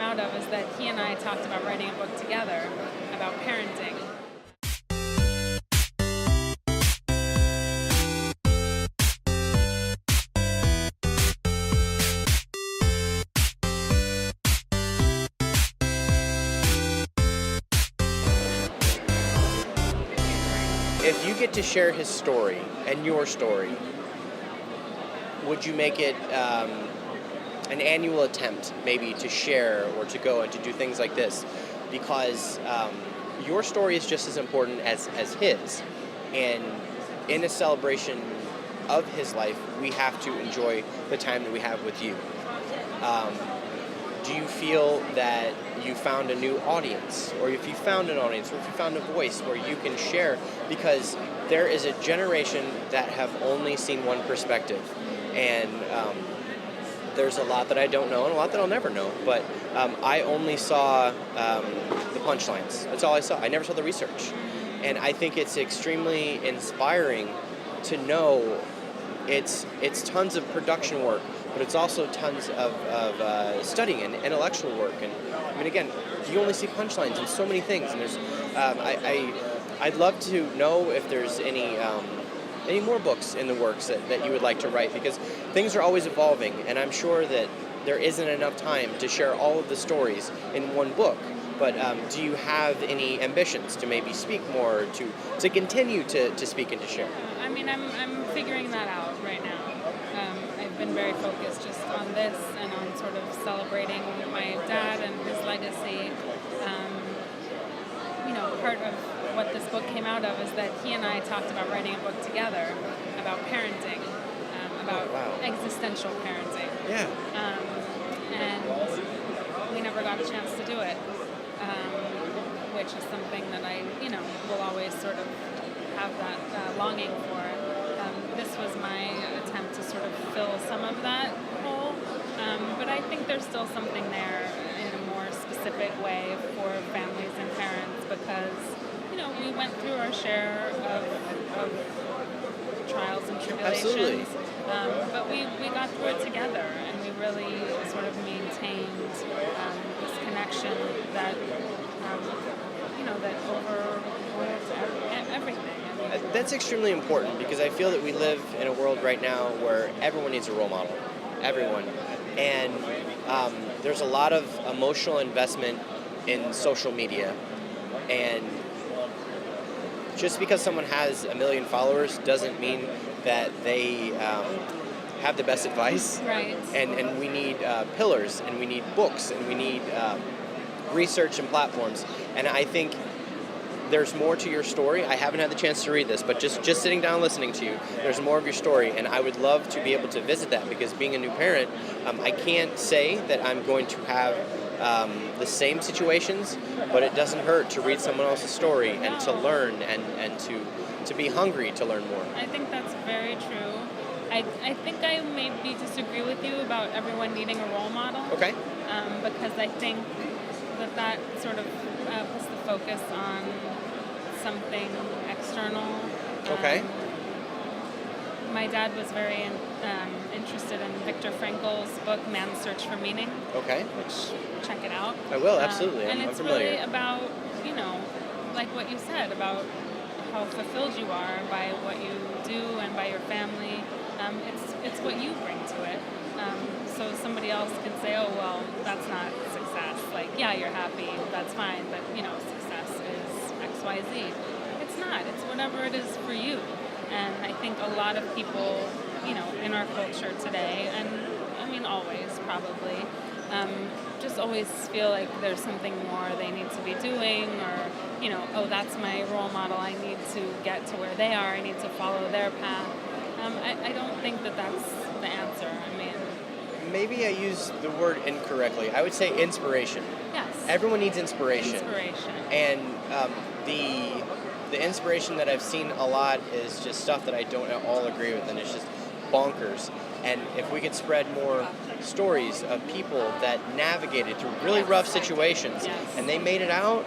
out of is that he and I talked about writing a book together about parenting. If you get to share his story and your story, would you make it an annual attempt maybe to share or to go and to do things like this? Because your story is just as important as his. And in a celebration of his life, we have to enjoy the time that we have with you. Do you feel that you found a new audience, or if you found an audience, or if you found a voice where you can share? Because there is a generation that have only seen one perspective, and there's a lot that I don't know and a lot that I'll never know, but I only saw the punchlines. That's all I saw. I never saw the research. And I think it's extremely inspiring to know it's tons of production work, but it's also tons of studying and intellectual work. And I mean, again, you only see punchlines and so many things. And there's, I'd love to know if there's any more books in the works that you would like to write, because things are always evolving, and I'm sure that there isn't enough time to share all of the stories in one book. But do you have any ambitions to maybe speak more, to continue to speak and to share? I mean, I'm figuring that out right now. I've been very focused just on this and on sort of celebrating my dad and his legacy. Part of what this book came out of is that he and I talked about writing a book together about parenting, about existential parenting. Yeah. And we never got a chance to do it, which is something that I, will always sort of have that longing for. This was my attempt to sort of fill some of that hole, but I think there's still something there in a more specific way for families and parents, because we went through our share of trials and tribulations. Absolutely. But we got through it together, and we really sort of maintained this connection that that overrules everything. That's extremely important, because I feel that we live in a world right now where everyone needs a role model. Everyone. And there's a lot of emotional investment in social media. And just because someone has 1 million followers doesn't mean that they have the best advice. Right. And we need pillars, and we need books, and we need research and platforms. And I think there's more to your story. I haven't had the chance to read this, but just sitting down listening to you, there's more of your story, and I would love to be able to visit that, because being a new parent, I can't say that I'm going to have the same situations, but it doesn't hurt to read someone else's story and to learn and to be hungry to learn more. I think that's very true. I think I maybe disagree with you about everyone needing a role model. Okay. Because I think that sort of puts the focus on something external. Okay. My dad was very interested in Viktor Frankl's book, Man's Search for Meaning. Okay. Which, check it out. I will, absolutely. And I'm it's familiar. really about, like what you said, about how fulfilled you are by what you do and by your family. It's what you bring to it. So somebody else can say, oh, well, that's not success. Like, yeah, you're happy, that's fine, but, success is X, Y, Z. It's not. It's whatever it is for you. And I think a lot of people, in our culture today, and I mean always probably, just always feel like there's something more they need to be doing, or, oh, that's my role model, I need to get to where they are, I need to follow their path. I don't think that that's the answer. I mean, maybe I used the word incorrectly. I would say inspiration. yes. Everyone needs inspiration. Inspiration. And the inspiration that I've seen a lot is just stuff that I don't at all agree with, and it's just bonkers. And if we could spread more stories of people that navigated through really rough situations and they made it out,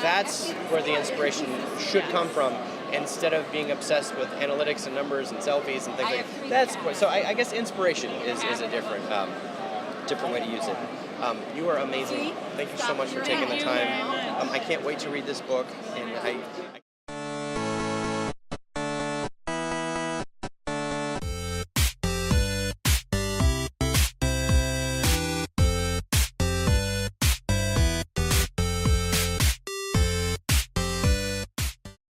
that's where the inspiration should come from, instead of being obsessed with analytics and numbers and selfies and things like that. So I guess inspiration is a different different way to use it. You are amazing. Thank you so much for taking the Thank you time. very much. I can't wait to read this book, and I